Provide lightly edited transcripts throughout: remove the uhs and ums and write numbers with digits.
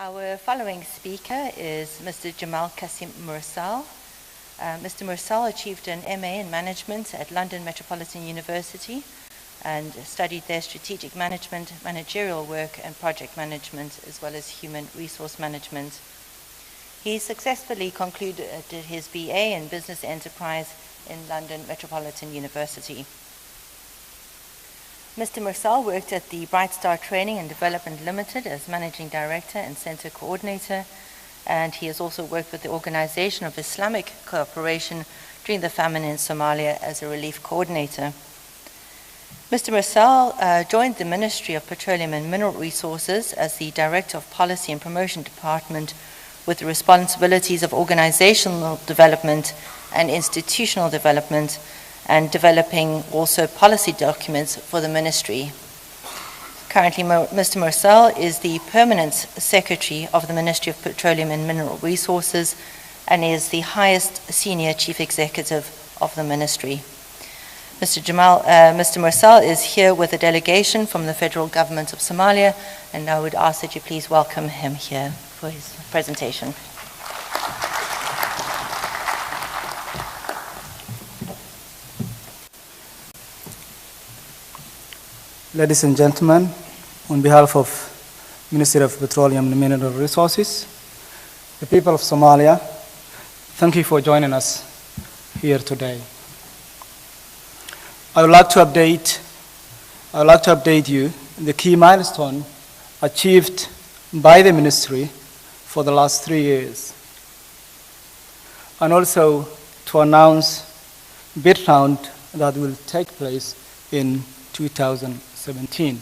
Our following speaker is Mr. Jamal Kasim Mursal. Mr. Mursal achieved an MA in Management at London Metropolitan University and studied there strategic management, managerial work and project management, as well as human resource management. He successfully concluded his BA in Business Enterprise in London Metropolitan University. Mr. Mursal worked at the Bright Star Training and Development Limited as Managing Director and Center Coordinator, and he has also worked with the Organization of Islamic Cooperation during the famine in Somalia as a relief coordinator. Mr. Mursal joined the Ministry of Petroleum and Mineral Resources as the Director of Policy and Promotion Department with the responsibilities of organizational development and institutional development, and developing also policy documents for the ministry. Currently, Mr. Mursal is the Permanent Secretary of the Ministry of Petroleum and Mineral Resources and is the highest senior chief executive of the ministry. Mr. Mursal is here with a delegation from the federal government of Somalia, and I would ask that you please welcome him here for his presentation. Ladies and gentlemen, on behalf of Ministry of Petroleum and Mineral Resources, the people of Somalia, thank you for joining us here today. I would like to update you the key milestone achieved by the ministry for the last 3 years, and also to announce bid round that will take place in 2017,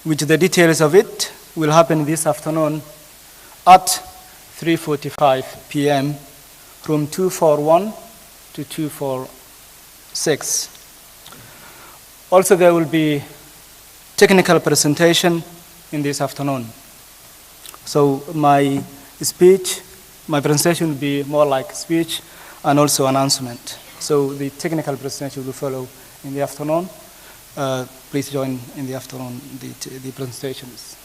which the details of it will happen this afternoon at 3:45 p.m. from 241 to 246. Also, there will be technical presentation in this afternoon. So my presentation will be more like speech and also announcement. So the technical presentation will follow in the afternoon. Please join in the afternoon the presentations.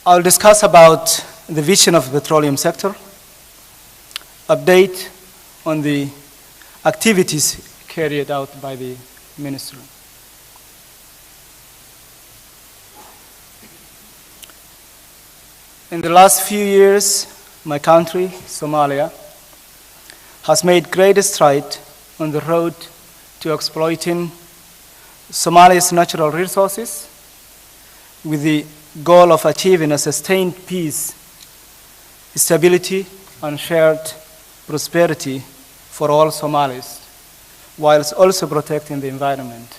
I'll discuss about the vision of the petroleum sector, update on the activities carried out by the ministry. In the last few years, my country, Somalia, has made great stride on the road to exploiting Somalia's natural resources with the goal of achieving a sustained peace, stability, and shared prosperity for all Somalis, whilst also protecting the environment.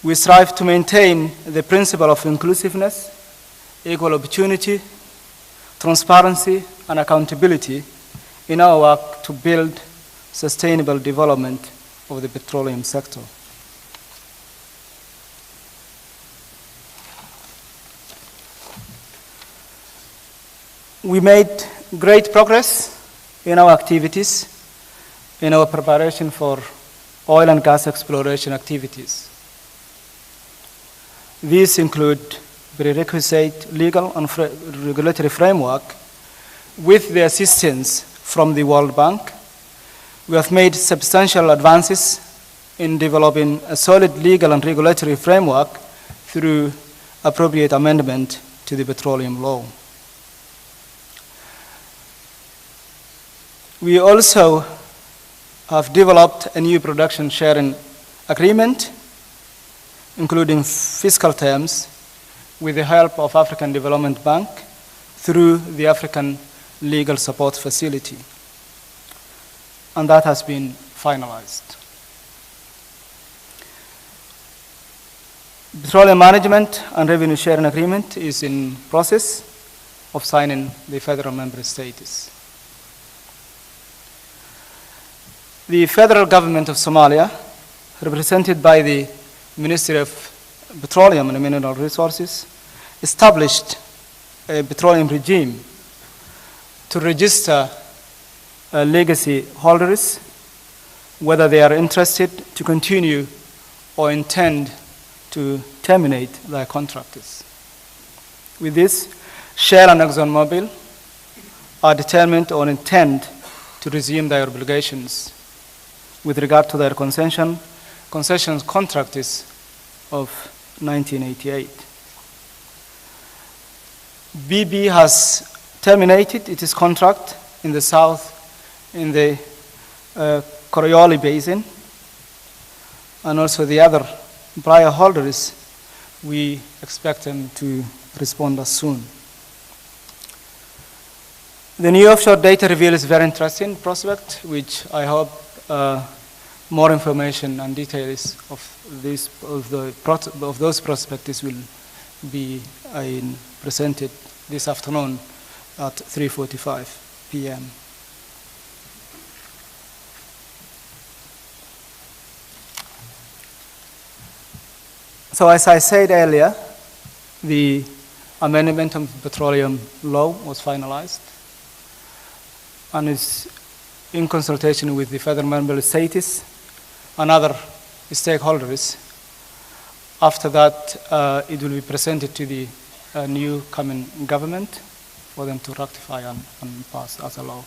We strive to maintain the principle of inclusiveness, equal opportunity, transparency, and accountability in our work to build sustainable development of the petroleum sector. We made great progress in our activities, in our preparation for oil and gas exploration activities. These include prerequisite legal and regulatory framework with the assistance from the World Bank. We have made substantial advances in developing a solid legal and regulatory framework through appropriate amendment to the petroleum law. We also have developed a new production sharing agreement, including fiscal terms, with the help of African Development Bank through the African Legal Support Facility, and that has been finalized. Petroleum Management and Revenue Sharing Agreement is in process of signing the federal member states. The federal government of Somalia, represented by the Ministry of Petroleum and Mineral Resources, established a petroleum regime to register legacy holders whether they are interested to continue or intend to terminate their contractors. With this, Shell and ExxonMobil are determined or intend to resume their obligations with regard to their concessions contracts of 1988. BP has terminated its contract in the south, in the Coriolis Basin, and also the other prior holders, we expect them to respond as soon. The new offshore data reveal is a very interesting prospect, which I hope more information and details of those prospects will be presented this afternoon at 3:45 p.m. So as I said earlier, the amendment of the petroleum law was finalized and is in consultation with the federal member states and other stakeholders. After that, it will be presented to the new common government for them to ratify and pass as a law.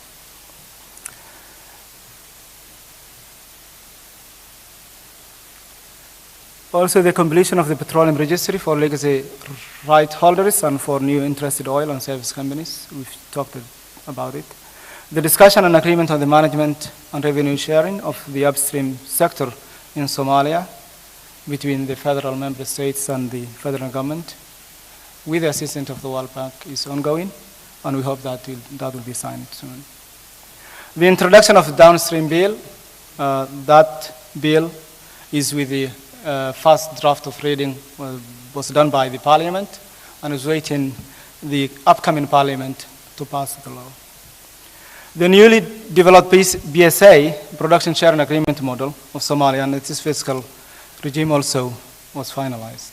Also, the completion of the petroleum registry for legacy right holders and for new interested oil and service companies. We've talked about it. The discussion and agreement on the management and revenue sharing of the upstream sector in Somalia between the federal member states and the federal government with the assistance of the World Bank is ongoing, and we hope that will be signed soon. The introduction of the downstream bill, that bill is with the first draft of reading was done by the Parliament and is waiting the upcoming Parliament to pass the law. The newly developed BSA, Production Sharing Agreement model of Somalia, and its fiscal regime also was finalized.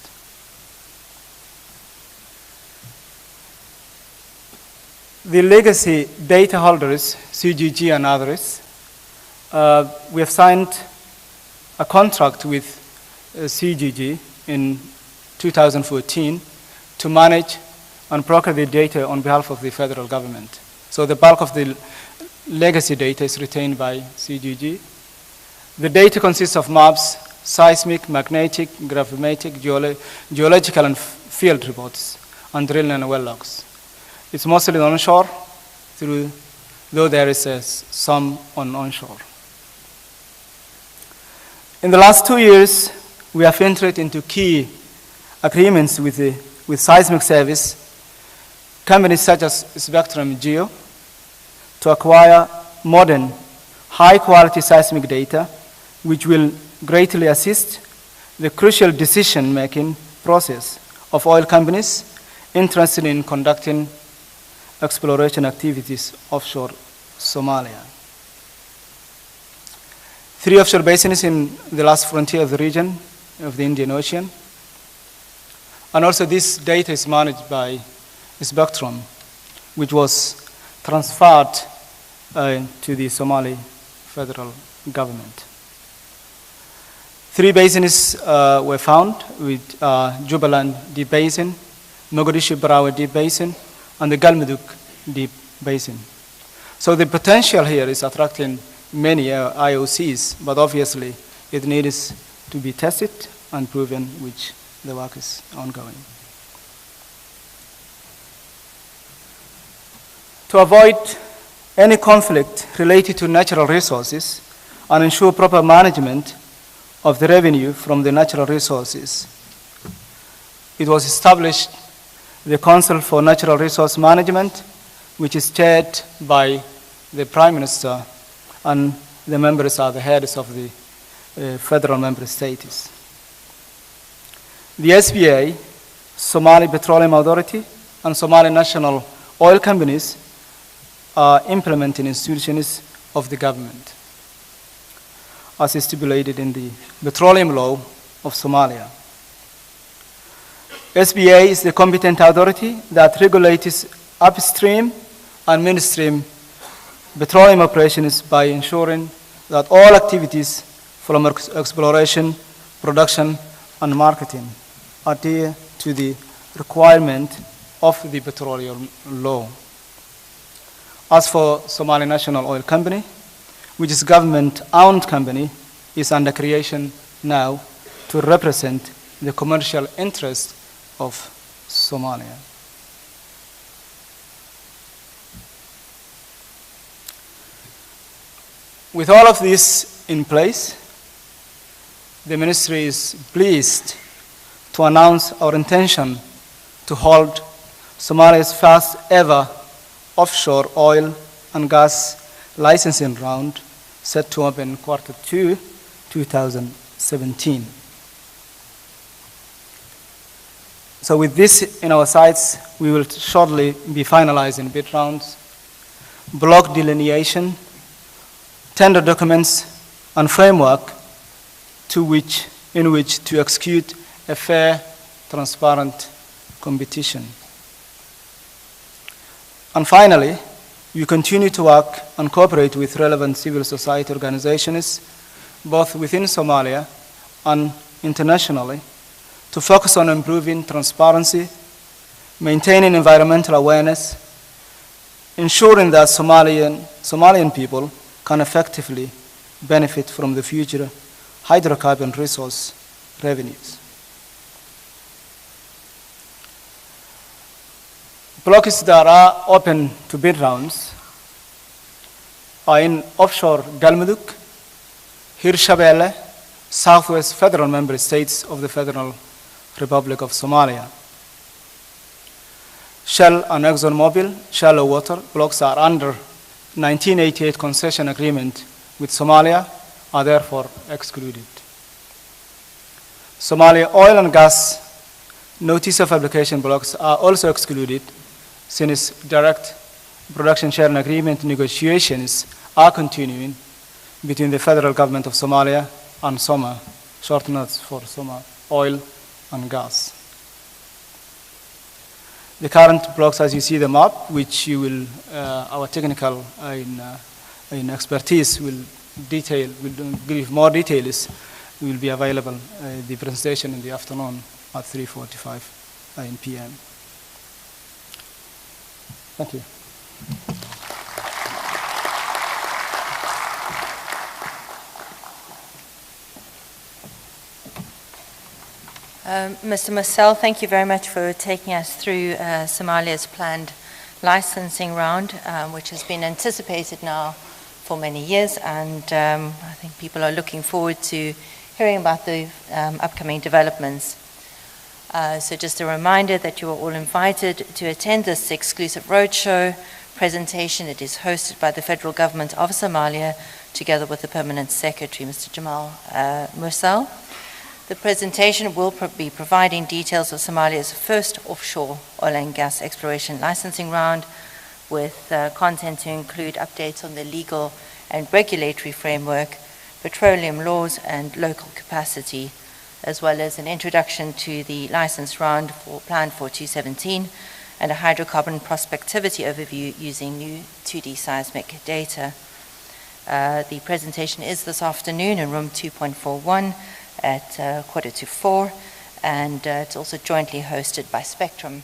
The legacy data holders, CGG and others, we have signed a contract with CGG in 2014 to manage and procure the data on behalf of the federal government. So the bulk of the legacy data is retained by CGG. The data consists of maps, seismic, magnetic, gravimetric, geological and field reports, and drilling and well logs. It's mostly onshore, though there is some onshore. In the last 2 years, we have entered into key agreements with seismic service companies such as Spectrum Geo to acquire modern, high-quality seismic data, which will greatly assist the crucial decision-making process of oil companies interested in conducting exploration activities offshore Somalia. 3 offshore basins in the last frontier of the region of the Indian Ocean. And also this data is managed by Spectrum, which was transferred to the Somali federal government. 3 basins were found with Jubaland Deep Basin, Mogadishu Brawa Deep Basin, and the Galmudug Deep Basin. So the potential here is attracting many IOCs, but obviously it needs to be tested and proven, which the work is ongoing. To avoid any conflict related to natural resources and ensure proper management of the revenue from the natural resources, it was established the Council for Natural Resource Management, which is chaired by the Prime Minister, and the members are the heads of the federal member states. The SBA, Somali Petroleum Authority, and Somali National Oil Companies are implementing institutions of the government, as is stipulated in the petroleum law of Somalia. SBA is the competent authority that regulates upstream and midstream petroleum operations by ensuring that all activities from exploration, production, and marketing adhere to the requirement of the petroleum law. As for Somali National Oil Company, which is a government-owned company, is under creation now to represent the commercial interests of Somalia. With all of this in place, the Ministry is pleased to announce our intention to hold Somalia's first ever offshore oil and gas licensing round, set to open Q2 2017. So with this in our sights, we will shortly be finalizing bid rounds, block delineation, tender documents, and framework in which to execute a fair, transparent competition. And finally, we continue to work and cooperate with relevant civil society organizations, both within Somalia and internationally, to focus on improving transparency, maintaining environmental awareness, ensuring that Somalian people can effectively benefit from the future hydrocarbon resource revenues. Blocks that are open to bid rounds are in offshore Galmudug, Hirshabelle, Southwest Federal Member States of the Federal Republic of Somalia. Shell and ExxonMobil shallow water blocks are under 1988 concession agreement with Somalia are therefore excluded. Somalia oil and gas notice of application blocks are also excluded since direct production sharing agreement negotiations are continuing between the federal government of Somalia and SOMA, short notes for SOMA, oil and gas. The current blocks, as you see the map, which you will, our technical in expertise will give more details, will be available the presentation in the afternoon at 3:45 p.m. Thank you. Mr. Marcel, thank you very much for taking us through Somalia's planned licensing round, which has been anticipated now for many years, and I think people are looking forward to hearing about the upcoming developments. So just a reminder that you are all invited to attend this exclusive roadshow presentation. It is hosted by the federal government of Somalia, together with the Permanent Secretary, Mr. Jamal Mursal. The presentation will be providing details of Somalia's first offshore oil and gas exploration licensing round, with content to include updates on the legal and regulatory framework, petroleum laws and local capacity, as well as an introduction to the license round planned for 2017 and a hydrocarbon prospectivity overview using new 2D seismic data. The presentation is this afternoon in room 2.41 at 3:45, and it's also jointly hosted by Spectrum.